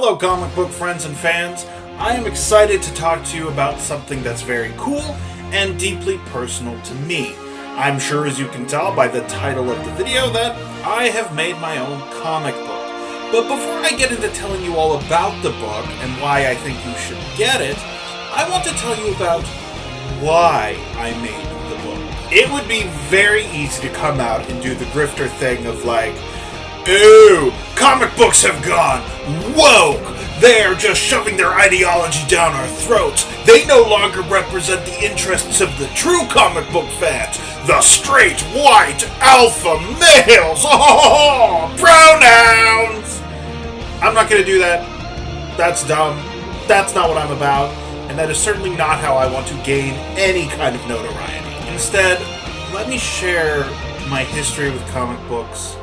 Hello comic book friends and fans. I am excited to talk to you about something that's very cool and deeply personal to me. I'm sure, as you can tell by the title of the video, that I have made my own comic book. But before I get into telling you all about the book and why I think you should get it, I want to tell you about why I made the book. It would be very easy to come out and do the grifter thing of like, ooh, comic books have gone woke! They're just shoving their ideology down our throats. They no longer represent the interests of the true comic book fans. The straight, white, alpha males! Oh, pronouns! I'm not going to do that. That's dumb. That's not what I'm about. And that is certainly not how I want to gain any kind of notoriety. Instead, let me share my history with comic books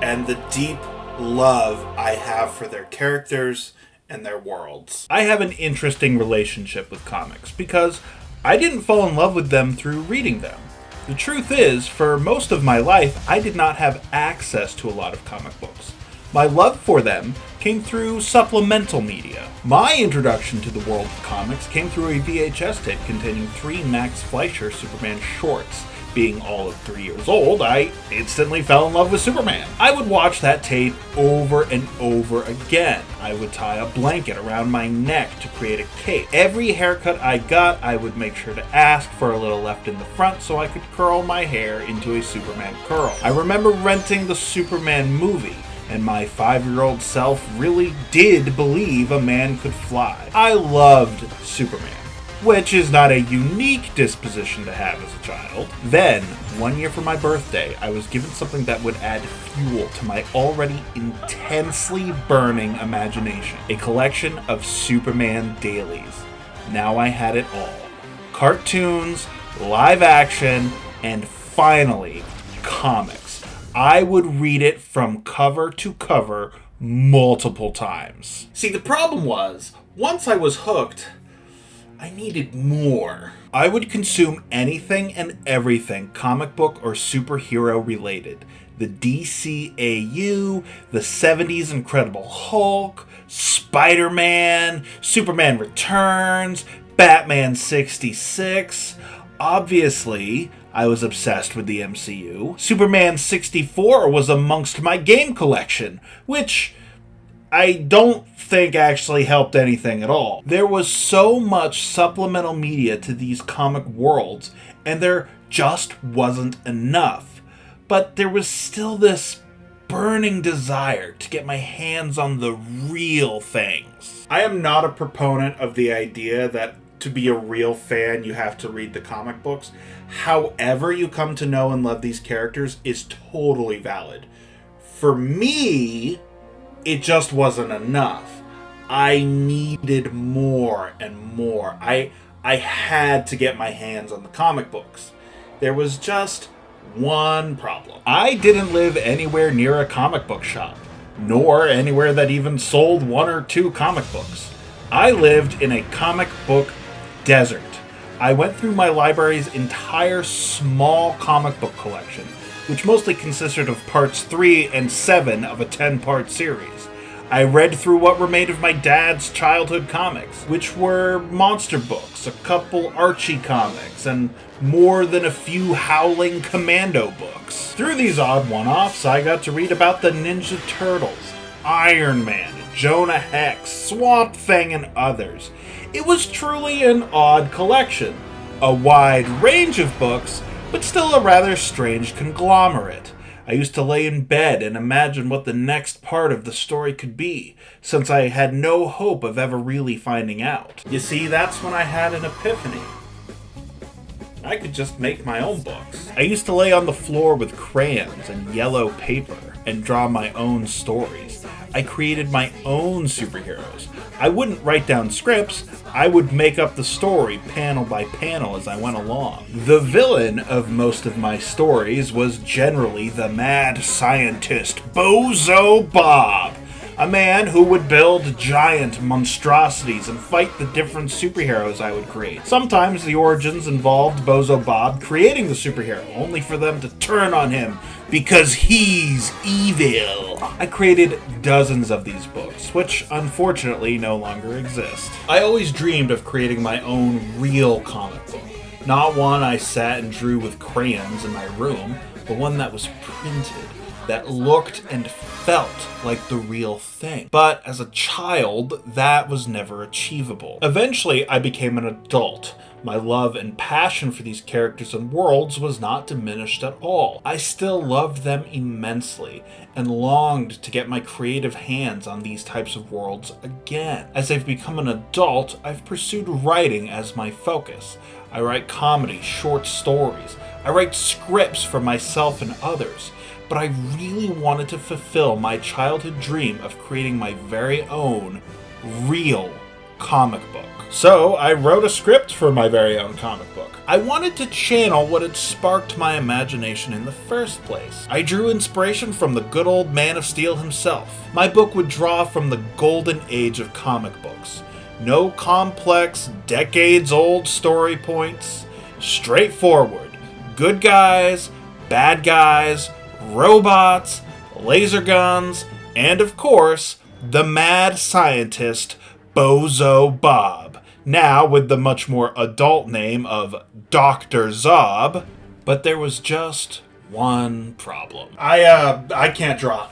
and the deep love I have for their characters and their worlds. I have an interesting relationship with comics because I didn't fall in love with them through reading them. The truth is, for most of my life, I did not have access to a lot of comic books. My love for them came through supplemental media. My introduction to the world of comics came through a VHS tape containing 3 Max Fleischer Superman shorts. Being all of 3 years old, I instantly fell in love with Superman. I would watch that tape over and over again. I would tie a blanket around my neck to create a cape. Every haircut I got, I would make sure to ask for a little left in the front so I could curl my hair into a Superman curl. I remember renting the Superman movie, and my 5-year-old self really did believe a man could fly. I loved Superman, which is not a unique disposition to have as a child. Then, 1 year for my birthday, I was given something that would add fuel to my already intensely burning imagination. A collection of Superman dailies. Now I had it all. Cartoons, live action, and finally, comics. I would read it from cover to cover multiple times. See, the problem was, once I was hooked, I needed more. I would consume anything and everything comic book or superhero related. The DCAU, the 70s Incredible Hulk, Spider-Man, Superman Returns, Batman 66. Obviously, I was obsessed with the MCU. Superman 64 was amongst my game collection, which I don't think actually helped anything at all. There was so much supplemental media to these comic worlds, and there just wasn't enough. But there was still this burning desire to get my hands on the real things. I am not a proponent of the idea that to be a real fan you have to read the comic books. However you come to know and love these characters is totally valid. For me, it just wasn't enough. I needed more and more. I had to get my hands on the comic books. There was just one problem. I didn't live anywhere near a comic book shop, nor anywhere that even sold 1 or 2 comic books. I lived in a comic book desert. I went through my library's entire small comic book collection, which mostly consisted of parts 3 and 7 of a 10-part series. I read through what remained of my dad's childhood comics, which were monster books, a couple Archie comics, and more than a few Howling Commando books. Through these odd one-offs, I got to read about the Ninja Turtles, Iron Man, Jonah Hex, Swamp Thing, and others. It was truly an odd collection. A wide range of books, but still a rather strange conglomerate. I used to lay in bed and imagine what the next part of the story could be, since I had no hope of ever really finding out. You see, that's when I had an epiphany. I could just make my own books. I used to lay on the floor with crayons and yellow paper and draw my own stories. I created my own superheroes. I wouldn't write down scripts, I would make up the story panel by panel as I went along. The villain of most of my stories was generally the mad scientist Bozo Bob. A man who would build giant monstrosities and fight the different superheroes I would create. Sometimes the origins involved Bozo Bob creating the superhero, only for them to turn on him because he's evil. I created dozens of these books, which unfortunately no longer exist. I always dreamed of creating my own real comic book. Not one I sat and drew with crayons in my room, but one that was printed, that looked and felt like the real thing. But as a child, that was never achievable. Eventually, I became an adult. My love and passion for these characters and worlds was not diminished at all. I still loved them immensely and longed to get my creative hands on these types of worlds again. As I've become an adult, I've pursued writing as my focus. I write comedy, short stories. I write scripts for myself and others. But I really wanted to fulfill my childhood dream of creating my very own real comic book. So I wrote a script for my very own comic book. I wanted to channel what had sparked my imagination in the first place. I drew inspiration from the good old Man of Steel himself. My book would draw from the golden age of comic books. No complex, decades-old story points. Straightforward. Good guys, bad guys, robots, laser guns, and of course, the mad scientist Bozo Bob, now with the much more adult name of Dr. Zob. But there was just one problem. I can't draw.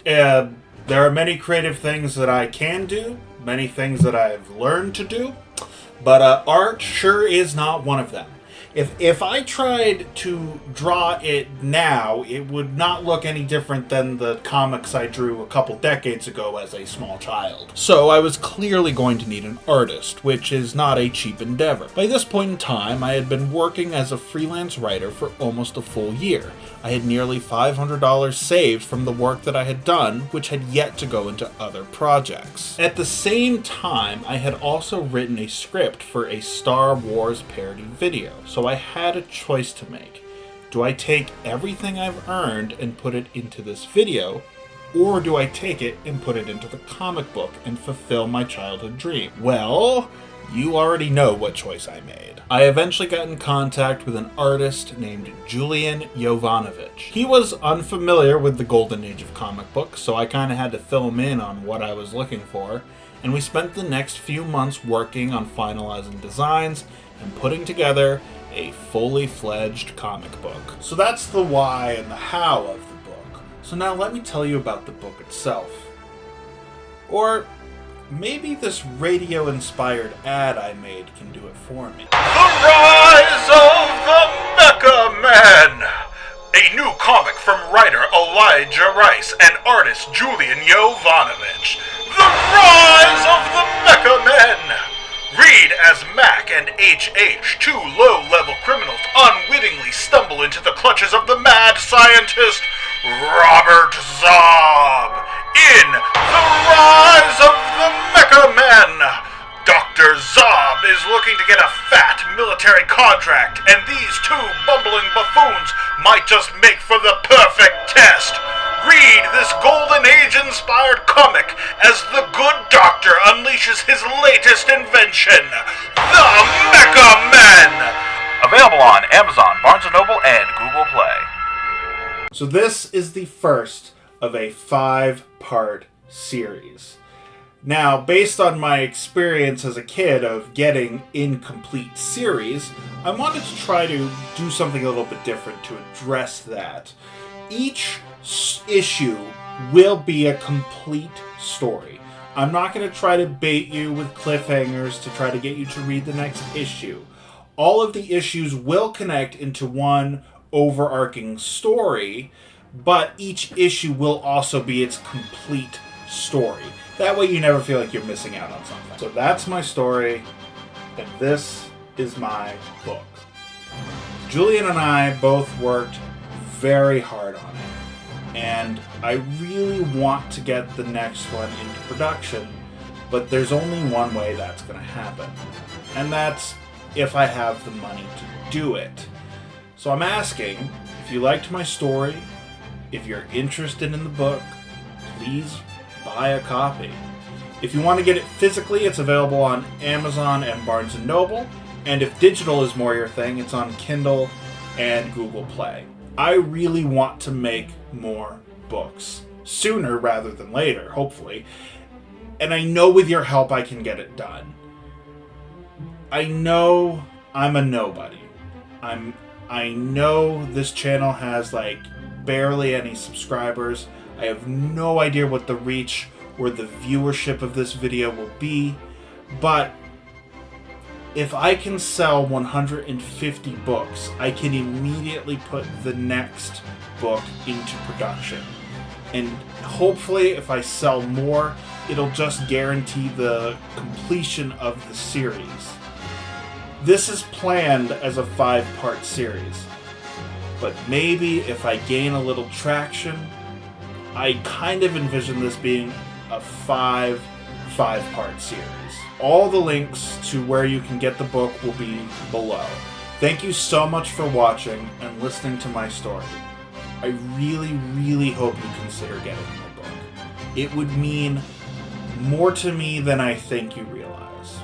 There are many creative things that I can do, many things that I've learned to do, but art sure is not one of them. If I tried to draw it now, it would not look any different than the comics I drew a couple decades ago as a small child. So I was clearly going to need an artist, which is not a cheap endeavor. By this point in time, I had been working as a freelance writer for almost a full year. I had nearly $500 saved from the work that I had done, which had yet to go into other projects. At the same time, I had also written a script for a Star Wars parody video, so I had a choice to make. Do I take everything I've earned and put it into this video, or do I take it and put it into the comic book and fulfill my childhood dream? Well, you already know what choice I made. I eventually got in contact with an artist named Julian Jovanovic. He was unfamiliar with the golden age of comic books, so I kind of had to fill him in on what I was looking for, and we spent the next few months working on finalizing designs and putting together a fully fledged comic book. So that's the why and the how of the book. So now let me tell you about the book itself. Or maybe this radio-inspired ad I made can do it for me. The Rise of the Mecha Man! A new comic from writer Elijah Rice and artist Julian Jovanovic. The Rise of the Mecha Men! Read as Mac and HH, two low-level criminals, unwittingly stumble into the clutches of the mad scientist Robert Zob in The Rise of the Mecha Men. Dr. Zob is looking to get a fat military contract, and these two bumbling buffoons might just make for the perfect test. Read this Golden Age-inspired comic as the Good Doctor unleashes his latest invention, the Mecha Men! Available on Amazon, Barnes & Noble, and Google Play. So this is the first of a 5-part series. Now, based on my experience as a kid of getting incomplete series, I wanted to try to do something a little bit different to address that. Each issue will be a complete story. I'm not going to try to bait you with cliffhangers to try to get you to read the next issue. All of the issues will connect into one overarching story, but each issue will also be its complete story. That way you never feel like you're missing out on something. So that's my story, and this is my book. Julian and I both worked very hard on it, and I really want to get the next one into production, but there's only one way that's going to happen, and that's if I have the money to do it. So I'm asking, if you liked my story, if you're interested in the book, please buy a copy. If you want to get it physically, it's available on Amazon and Barnes & Noble. And if digital is more your thing, it's on Kindle and Google Play. I really want to make more books. Sooner rather than later, hopefully. And I know with your help I can get it done. I know I'm a nobody. I know this channel has like barely any subscribers. I have no idea what the reach or the viewership of this video will be, but if I can sell 150 books, I can immediately put the next book into production. And hopefully if I sell more, it'll just guarantee the completion of the series. This is planned as a 5-part series, but maybe if I gain a little traction, I kind of envision this being a 5-part series. All the links to where you can get the book will be below. Thank you so much for watching and listening to my story. I really, really hope you consider getting my book. It would mean more to me than I think you realize.